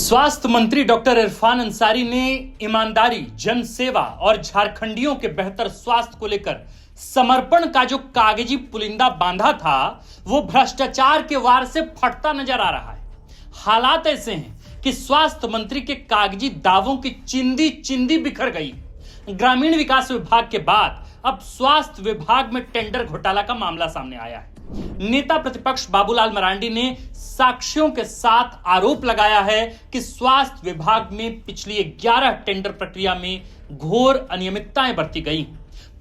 स्वास्थ्य मंत्री डॉक्टर इरफान अंसारी ने ईमानदारी, जनसेवा और झारखंडियों के बेहतर स्वास्थ्य को लेकर समर्पण का जो कागजी पुलिंदा बांधा था, वो भ्रष्टाचार के वार से फटता नजर आ रहा है। हालात ऐसे हैं कि स्वास्थ्य मंत्री के कागजी दावों की चिंदी चिंदी बिखर गई। ग्रामीण विकास विभाग के बाद अब स्वास्थ्य विभाग में टेंडर घोटाला का मामला सामने आया है। नेता प्रतिपक्ष बाबूलाल मरांडी ने साक्ष्यों के साथ आरोप लगाया है कि स्वास्थ्य विभाग में पिछली 11 टेंडर प्रक्रिया में घोर अनियमितताएं बरती गई।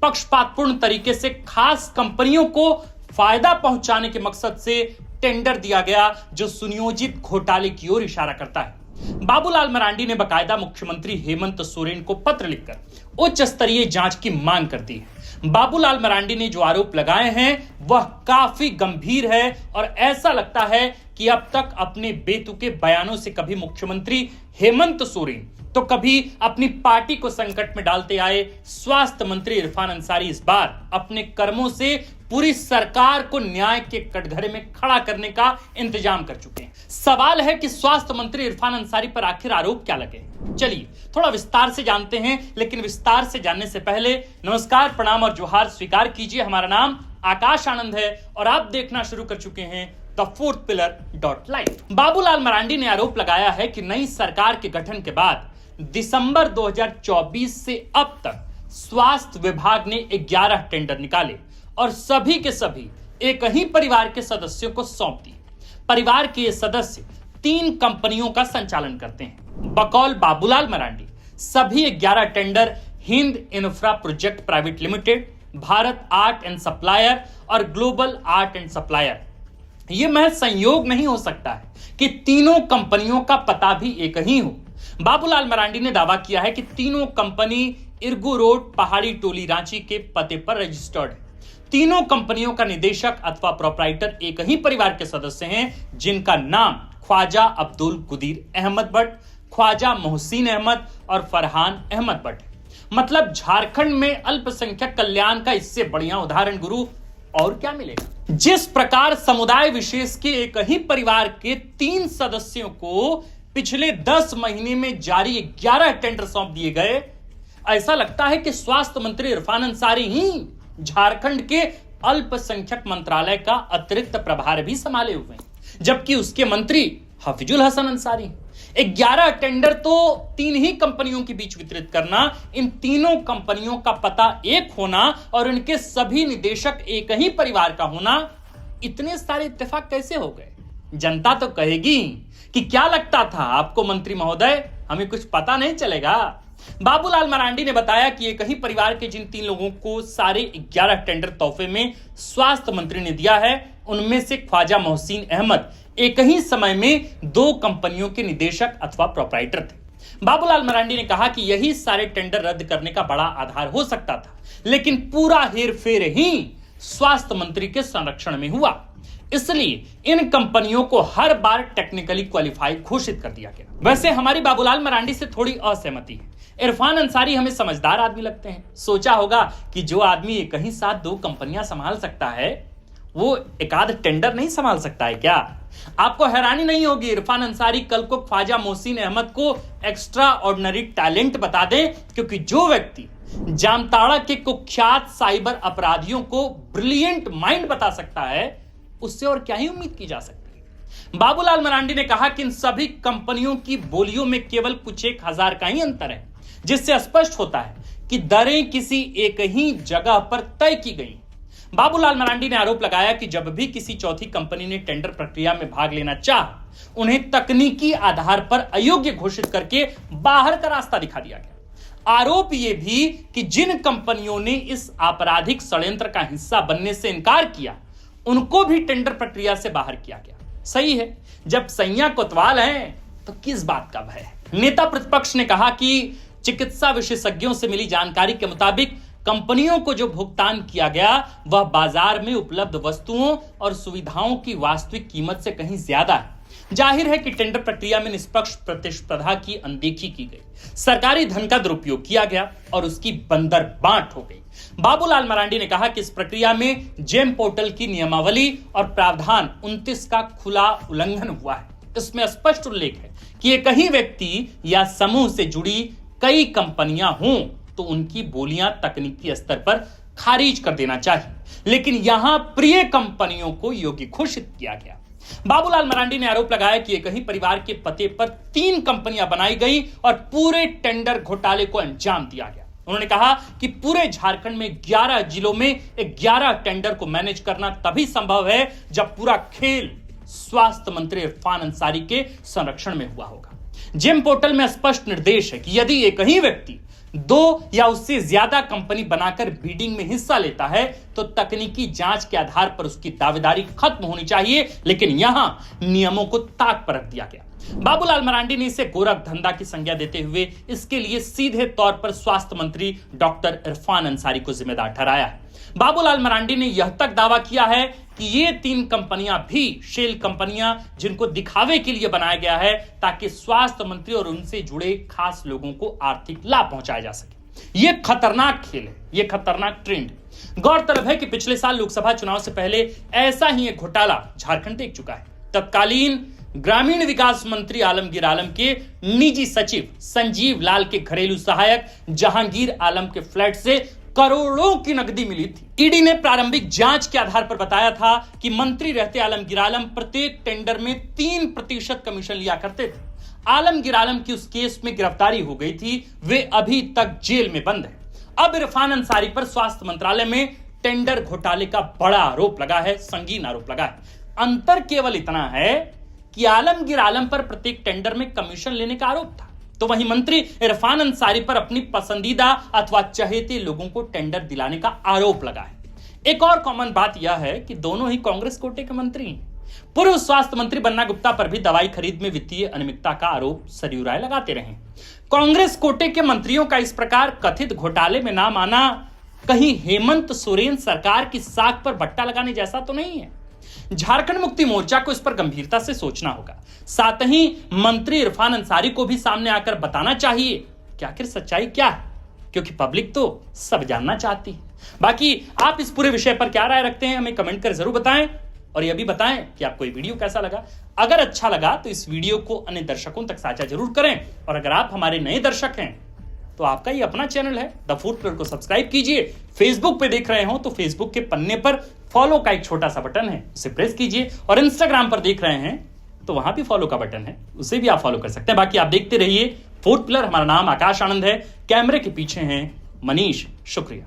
पक्षपातपूर्ण तरीके से खास कंपनियों को फायदा पहुंचाने के मकसद से टेंडर दिया गया, जो सुनियोजित घोटाले की ओर इशारा करता है। बाबूलाल मरांडी ने बकायदा मुख्यमंत्री हेमंत सोरेन को पत्र लिखकर उच्च स्तरीय जांच की मांग कर दी है। बाबूलाल मरांडी ने जो आरोप लगाए हैं वह काफी गंभीर है और ऐसा लगता है कि अब तक अपने बेतुके बयानों से कभी मुख्यमंत्री हेमंत सोरेन तो कभी अपनी पार्टी को संकट में डालते आए स्वास्थ्य मंत्री इरफान अंसारी इस बार अपने कर्मों से पूरी सरकार को न्याय के कटघरे में खड़ा करने का इंतजाम कर चुके हैं। सवाल है कि स्वास्थ्य मंत्री इरफान अंसारी पर आखिर आरोप क्या लगे। चलिए थोड़ा विस्तार से जानते हैं, लेकिन विस्तार से जानने से पहले नमस्कार, प्रणाम और जोहार स्वीकार कीजिए। हमारा नाम आकाश आनंद है और आप देखना शुरू कर चुके हैं the fourth pillar .live। Babulal Marandi ने आरोप लगाया है कि नई सरकार के गठन के बाद दिसंबर 2024 से अब तक स्वास्थ्य विभाग ने 11 टेंडर निकाले और सभी के सभी एक ही परिवार के सदस्यों को सौंप दिए। परिवार के ये सदस्य 3 कंपनियों का संचालन करते हैं। बकौल बाबूलाल मरांडी सभी 11 tender Hind infra project private limited, Bharat art and supplier और ग्लोबल आर्ट एंड सप्लायर। यह महज संयोग नहीं हो सकता है कि तीनों कंपनियों का पता भी एक ही हो। बाबूलाल मरांडी ने दावा किया है कि तीनों कंपनी इरगू रोड, पहाड़ी टोली, रांची के पते पर रजिस्टर्ड है। तीनों कंपनियों का निदेशक अथवा प्रोप्राइटर एक ही परिवार के सदस्य हैं, जिनका नाम ख्वाजा अब्दुल कुदीर अहमद भट्ट, ख्वाजा मोहसिन अहमद और फरहान अहमद भट्ट। मतलब झारखंड में अल्पसंख्यक कल्याण का इससे बढ़िया उदाहरण गुरु और क्या मिलेगा। जिस प्रकार समुदाय विशेष के एक ही परिवार के 3 सदस्यों को पिछले 10 महीने में जारी 11 टेंडर सौंप दिए गए, ऐसा लगता है कि स्वास्थ्य मंत्री इरफान अंसारी ही झारखंड के अल्पसंख्यक मंत्रालय का अतिरिक्त प्रभार भी संभाले हुए हैं, जबकि उसके मंत्री हफीजुल हसन अंसारी। 11 टेंडर तो 3 ही कंपनियों के बीच वितरित करना, इन तीनों कंपनियों का पता एक होना और इनके सभी निदेशक एक ही परिवार का होना, इतने सारे इत्तेफाक कैसे हो गए। जनता तो कहेगी कि क्या लगता था आपको मंत्री महोदय, हमें कुछ पता नहीं चलेगा। बाबूलाल मरांडी ने बताया कि एक ही परिवार के जिन 3 लोगों को सारे 11 टेंडर तोहफे में स्वास्थ्य मंत्री ने दिया है, उनमें से ख्वाजा मोहसिन अहमद एक ही समय में 2 कंपनियों के निदेशक अथवा प्रोप्राइटर थे। बाबूलाल मरांडी ने कहा कि यही सारे टेंडर रद्द करने का बड़ा आधार हो सकता था, लेकिन पूरा हेरफेर ही स्वास्थ्य मंत्री के संरक्षण में हुआ, इसलिए इन कंपनियों को हर बार टेक्निकली क्वालिफाइड घोषित कर दिया गया। वैसे हमारी बाबूलाल मरांडी से थोड़ी असहमति है। इरफान अंसारी हमें समझदार आदमी लगते हैं। सोचा होगा कि जो आदमी एक ही साथ 2 कंपनियां संभाल सकता है, वो एकाध टेंडर नहीं संभाल सकता है क्या। आपको हैरानी नहीं होगी इरफान अंसारी कल को ख्वाजा मोहसिन अहमद को एक्स्ट्रा ऑर्डिनरी टैलेंट बता दें, क्योंकि जो व्यक्ति जामताड़ा के कुख्यात साइबर अपराधियों को ब्रिलियंट माइंड बता सकता है, उससे और क्या ही उम्मीद की जा सकती है। बाबूलाल मरांडी ने कहा कि इन सभी कंपनियों की बोलियों में केवल कुछ 1000 का ही अंतर है, जिससे स्पष्ट होता है कि दरें किसी एक ही जगह पर तय की गई। बाबूलाल मरांडी ने आरोप लगाया कि जब भी किसी चौथी कंपनी ने टेंडर प्रक्रिया में भाग लेना चाहा, उन्हें तकनीकी आधार पर अयोग्य घोषित करके बाहर का रास्ता दिखा दिया गया। आरोप यह भी कि जिन कंपनियों ने इस आपराधिक षड्यंत्र का हिस्सा बनने से इनकार किया, उनको भी टेंडर प्रक्रिया से बाहर किया गया। सही है, जब सैया कोतवाल हैं तो किस बात का भय। नेता प्रतिपक्ष ने कहा कि चिकित्सा विशेषज्ञों से मिली जानकारी के मुताबिक कंपनियों को जो भुगतान किया गया वह बाजार में उपलब्ध वस्तुओं और सुविधाओं की वास्तविक कीमत से कहीं ज्यादा है। जाहिर है कि टेंडर प्रक्रिया में निष्पक्ष प्रतिस्पर्धा की अनदेखी की गई, सरकारी धन का दुरुपयोग किया गया और उसकी बंदर बांट हो गई। बाबूलाल मरांडी ने कहा कि इस प्रक्रिया में जेम पोर्टल की नियमावली और प्रावधान 29 का खुला उल्लंघन हुआ है। इसमें स्पष्ट उल्लेख है कि एक ही व्यक्ति या समूह से जुड़ी कई कंपनियां हों तो उनकी बोलियां तकनीकी स्तर पर खारिज कर देना चाहिए, लेकिन यहां प्रिय कंपनियों को योग्य घोषित किया गया। बाबूलाल मरांडी ने आरोप लगाया कि एक ही परिवार के पते पर 3 कंपनियां बनाई गई और पूरे टेंडर घोटाले को अंजाम दिया गया। उन्होंने कहा कि पूरे झारखंड में 11 जिलों में 11 टेंडर को मैनेज करना तभी संभव है जब पूरा खेल स्वास्थ्य मंत्री इरफान अंसारी के संरक्षण में हुआ होगा। जेम पोर्टल में स्पष्ट निर्देश है कि यदि एक ही व्यक्ति 2 या उससे ज्यादा कंपनी बनाकर बीडिंग में हिस्सा लेता है तो तकनीकी जांच के आधार पर उसकी दावेदारी खत्म होनी चाहिए, लेकिन यहां नियमों को ताक पर रख दिया गया। बाबूलाल मरांडी ने इसे गोरख धंधा की संज्ञा देते हुए इसके लिए सीधे तौर पर स्वास्थ्य मंत्री डॉक्टर इरफान अंसारी को जिम्मेदार ठहराया है। बाबूलाल मरांडी ने यह तक दावा किया है कि ये 3 कंपनियां भी शेल कंपनियां जिनको दिखावे के लिए बनाया गया है ताकि स्वास्थ्य मंत्री और उनसे जुड़े खास लोगों को आर्थिक लाभ पहुंचाया जा सके। यह खतरनाक खेल है, यह खतरनाक ट्रेंड है। गौरतलब है कि पिछले साल लोकसभा चुनाव से पहले ऐसा ही एक घोटाला झारखंड देख चुका है। तत्कालीन ग्रामीण विकास मंत्री आलमगीर आलम के निजी सचिव संजीव लाल के घरेलू सहायक जहांगीर आलम के फ्लैट से करोड़ों की नकदी मिली थी। ईडी ने प्रारंभिक जांच के आधार पर बताया था कि मंत्री रहते आलमगीर आलम प्रत्येक टेंडर में 3% कमीशन लिया करते थे। आलमगीर आलम की उस केस में गिरफ्तारी हो गई थी, वे अभी तक जेल में बंद है। अब इरफान अंसारी पर स्वास्थ्य मंत्रालय में टेंडर घोटाले का बड़ा आरोप लगा है, संगीन आरोप लगा है। अंतर केवल इतना है कि आलमगीर आलम पर प्रत्येक टेंडर में कमीशन लेने का आरोप था, तो वहीं मंत्री इरफान अंसारी पर अपनी पसंदीदा अथवा चहेते लोगों को टेंडर दिलाने का आरोप लगा है। एक और कॉमन बात यह है कि दोनों ही कांग्रेस कोटे के मंत्री हैं। पूर्व स्वास्थ्य मंत्री बन्ना गुप्ता पर भी दवाई खरीद में वित्तीय अनियमितता का आरोप सरयू राय लगाते रहे। कांग्रेस कोटे के मंत्रियों का इस प्रकार कथित घोटाले में नाम आना कहीं हेमंत सोरेन सरकार की साख पर बट्टा लगाने जैसा तो नहीं है। झारखंड मुक्ति मोर्चा को इस पर गंभीरता से सोचना होगा। साथ ही मंत्री इरफान अंसारी को भी सामने आकर बताना चाहिए कि आखिर सच्चाई क्या है, क्योंकि पब्लिक तो सब जानना चाहती है। बाकी आप इस पूरे विषय पर क्या राय रखते हैं, हमें कमेंट कर जरूर बताएं और यह भी बताएं कि आपको ये वीडियो कैसा लगा। अगर अच्छा लगा तो इस वीडियो को अन्य दर्शकों तक साझा जरूर करें और अगर आप हमारे नए दर्शक हैं तो आपका ये अपना चैनल है द फूड पिलर को सब्सक्राइब कीजिए। फेसबुक पे देख रहे हो तो फेसबुक के पन्ने पर फॉलो का एक छोटा सा बटन है, उसे प्रेस कीजिए और इंस्टाग्राम पर देख रहे हैं तो वहां भी फॉलो का बटन है, उसे भी आप फॉलो कर सकते हैं। बाकी आप देखते रहिए फूड पिलर। हमारा नाम आकाश आनंद है, कैमरे के पीछे हैं मनीष। शुक्रिया।